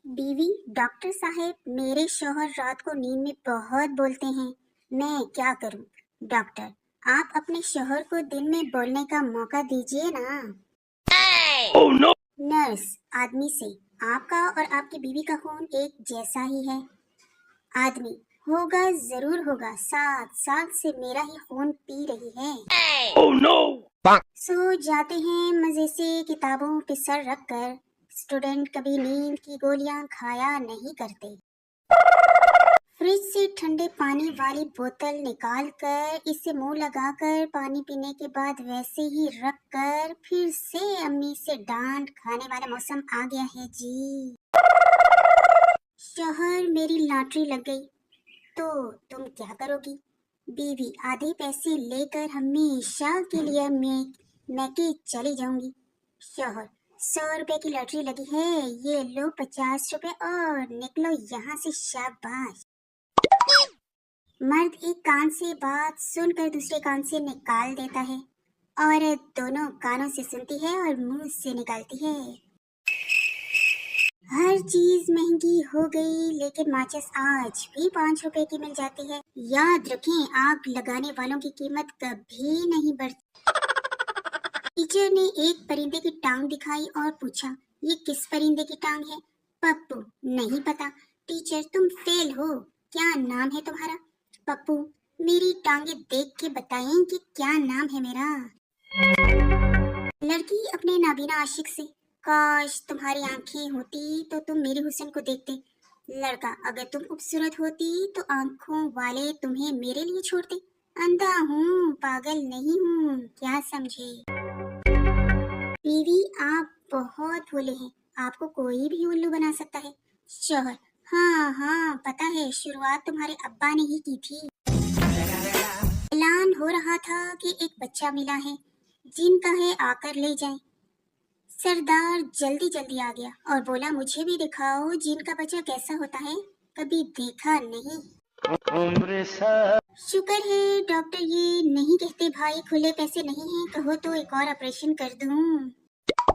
बीवी, डॉक्टर साहब, मेरे शौहर रात को नींद में बहुत बोलते हैं। मैं क्या करूं? डॉक्टर, आप अपने शौहर को दिन में बोलने का मौका दीजिए ना। Oh no! नर्स, आदमी से आपका और आपकी बीवी का खून एक जैसा ही है। आदमी, होगा, जरूर होगा, 7 साल से मेरा ही खून पी रही है। Oh no! सो जाते हैं मजे से किताबों पे सर रख कर। स्टूडेंट कभी नींद की गोलियां खाया नहीं करते। फ्रिज से ठंडे पानी वाली बोतल निकाल कर इसे मुंह लगाकर पानी पीने के बाद वैसे ही रख कर फिर से अम्मी से डांट खाने वाला मौसम आ गया है जी। शौहर, मेरी लॉटरी लग गई तो तुम क्या करोगी? बीवी, आधे पैसे लेकर हमेशा के लिए मैके चली जाऊंगी। शौहर, 100 रुपए की लॉटरी लगी है, ये लो 50 रुपए और निकलो यहाँ से, शाबाश। मर्द एक कान से बात सुनकर दूसरे कान से निकाल देता है, औरत दोनों कानों से सुनती है और मुंह से निकालती है। हर चीज महंगी हो गई, लेकिन माचिस आज भी 5 रुपए की मिल जाती है। याद रखें, आग लगाने वालों की कीमत कभी नहीं बढ़ती। टीचर ने एक परिंदे की टांग दिखाई और पूछा, ये किस परिंदे की टांग है? पप्पू, नहीं पता। टीचर, तुम फेल हो, क्या नाम है तुम्हारा? पप्पू, मेरी टांगे देख के बताएं कि क्या नाम है मेरा। लड़की अपने नाबीना आशिक से, काश तुम्हारी आंखें होती तो तुम मेरे हुस्न को देखते। लड़का, अगर तुम खूबसूरत होती तो आंखों वाले तुम्हें मेरे लिए छोड़ते। अंधा हूँ, पागल नहीं हूँ, क्या समझे? बीवी, आप बहुत भोले हैं, आपको कोई भी उल्लू बना सकता है। शौहर, हाँ हाँ पता है, शुरुआत तुम्हारे अब्बा ने ही की थी। ऐलान हो रहा था कि एक बच्चा मिला है, जिनका है आकर ले जाएं। सरदार जल्दी जल्दी आ गया और बोला, मुझे भी दिखाओ जिनका बच्चा कैसा होता है, कभी देखा नहीं। शुक्र है डॉक्टर ये नहीं कहते भाई खुले पैसे नहीं हैं, कहो तो एक और ऑपरेशन कर दूं।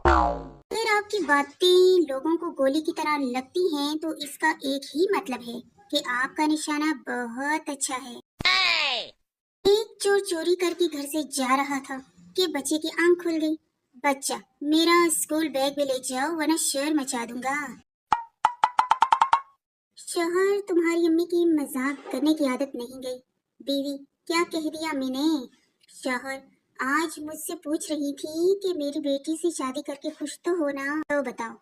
अगर आपकी बातें लोगों को गोली की तरह लगती हैं तो इसका एक ही मतलब है कि आपका निशाना बहुत अच्छा है। एक चोर चोरी करके घर से जा रहा था कि बच्चे की आंख खुल गई। बच्चा, मेरा स्कूल बैग भी ले जाओ वरना शोर मचा दूंगा। शौहर, तुम्हारी अम्मी की मजाक करने की आदत नहीं गई। बीवी, क्या कह दिया अम्मी ने? शौहर, आज मुझसे पूछ रही थी कि मेरी बेटी से शादी करके खुश तो हो ना, तो बताओ।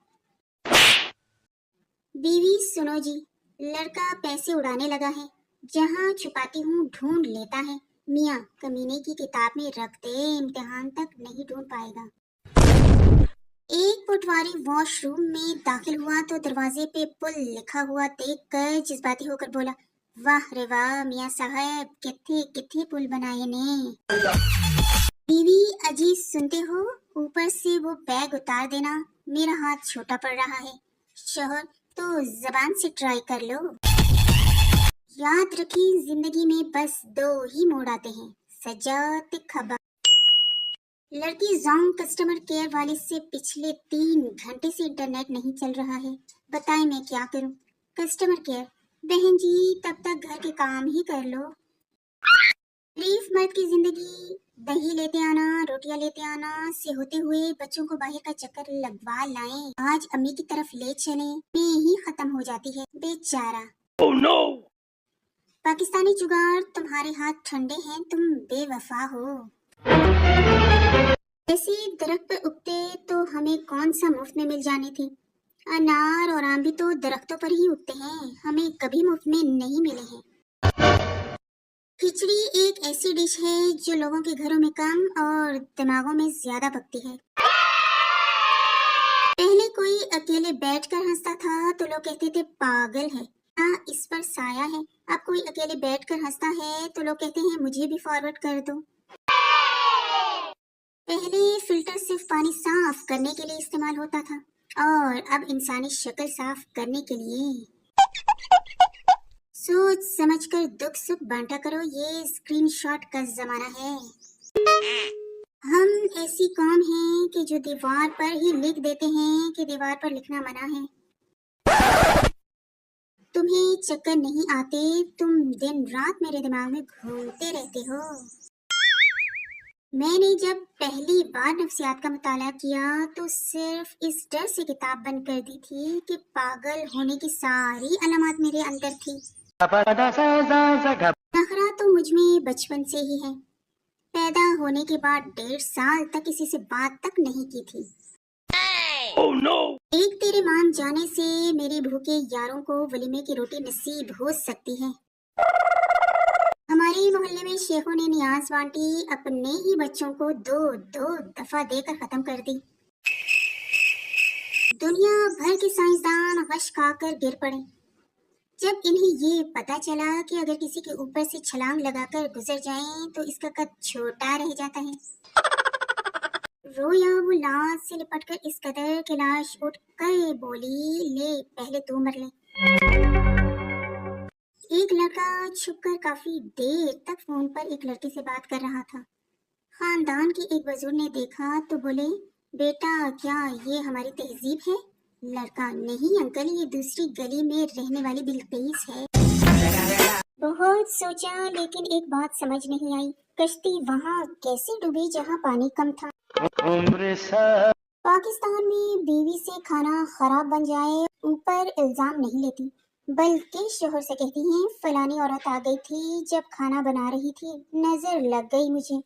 बीवी, सुनो जी, लड़का पैसे उड़ाने लगा है, जहाँ छुपाती हूँ ढूंढ लेता है। मियाँ, कमीने की किताब में रख दे, इम्तिहान तक नहीं ढूंढ पाएगा। एक पटवारी वॉशरूम में दाखिल हुआ तो दरवाजे पे पुल लिखा हुआ देखकर जज्बाती होकर बोला, वाह रे वाह मियाँ साहब, कितने कितने पुल बनाए ने। बीवी, अजी सुनते हो, ऊपर से वो बैग उतार देना, मेरा हाथ छोटा पड़ रहा है। शौहर, तो जबान से ट्राई कर लो। याद रखिए, जिंदगी में बस 2 ही मोड़ आते हैं, सजात खबा। लड़की, जोंग कस्टमर केयर वाले से पिछले 3 घंटे से इंटरनेट नहीं चल रहा है, बताएं मैं क्या करूं? कस्टमर केयर, बहन जी तब तक घर के काम ही कर लो। गरीब मर्द की जिंदगी दही लेते आना, रोटियां लेते आना से होते हुए बच्चों को बाहर का चक्कर लगवा लाएं, आज अम्मी की तरफ ले चले में ही खत्म हो जाती है, बेचारा। Oh no! पाकिस्तानी जुगाड़, तुम्हारे हाथ ठंडे हैं, तुम बेवफा हो। ऐसे दरख्त पे उगते तो हमें कौन सा मुफ्त में मिल जाने थे? अनार और आम भी तो दरख्तों पर ही उगते हैं, हमें कभी मुफ्त में नहीं मिले हैं। खिचड़ी एक ऐसी डिश है जो लोगों के घरों में कम और दिमागों में ज्यादा पकती है। पहले कोई अकेले बैठकर हंसता था तो लोग कहते थे पागल है, इस पर साया है। अब कोई अकेले बैठकर हंसता है तो लोग कहते हैं मुझे भी फॉरवर्ड कर दो। पहले फिल्टर सिर्फ पानी साफ करने के लिए इस्तेमाल होता था और अब इंसानी शक्ल साफ करने के लिए। सोच समझकर दुख सुख बांटा करो, ये स्क्रीनशॉट का जमाना है। हम ऐसी कौम हैं कि जो दीवार पर ही लिख देते हैं कि दीवार पर लिखना मना है। तुम्हें चक्कर नहीं आते? तुम दिन रात मेरे दिमाग में घूमते रहते हो। मैंने जब पहली बार नफ्सियात का मुताला किया तो सिर्फ इस डर से किताब बंद कर दी थी कि पागल होने की सारी अलामत मेरे अंदर थी। नखरा तो मुझ में बचपन से ही है। पैदा होने के बाद 1.5 साल तक किसी से बात तक नहीं की थी। Oh no! एक तेरे मान जाने से मेरे भूखे यारों को वलीमे की रोटी नसीब हो सकती है। हमारे मोहल्ले में शेखों ने नियाज बांटी अपने ही बच्चों को 2-2 दफा देकर खत्म कर दी। दुनिया भर के साइंसदान गश खाकर गिर पड़े जब इन्हें ये पता चला कि अगर किसी के ऊपर से छलांग लगाकर गुजर जाएं तो इसका कद छोटा रह जाता है। रोया वो लाश से लिपटकर इस कदर कि लाश उठ कर बोली, ले पहले तू मर ले। एक लड़का छुपकर काफी देर तक फोन पर एक लड़की से बात कर रहा था। खानदान के एक बुजुर्ग ने देखा तो बोले, बेटा क्या ये हमारी तहजीब है? लड़का, नहीं अंकल, ये दूसरी गली में रहने वाली बिल्किस है। बहुत सोचा लेकिन एक बात समझ नहीं आई, कश्ती वहाँ कैसे डूबी जहाँ पानी कम था? पाकिस्तान में बीवी से खाना खराब बन जाए ऊपर इल्जाम नहीं लेती, बल्कि शोहर से कहती हैं फलानी औरत आ गई थी जब खाना बना रही थी, नजर लग गई मुझे।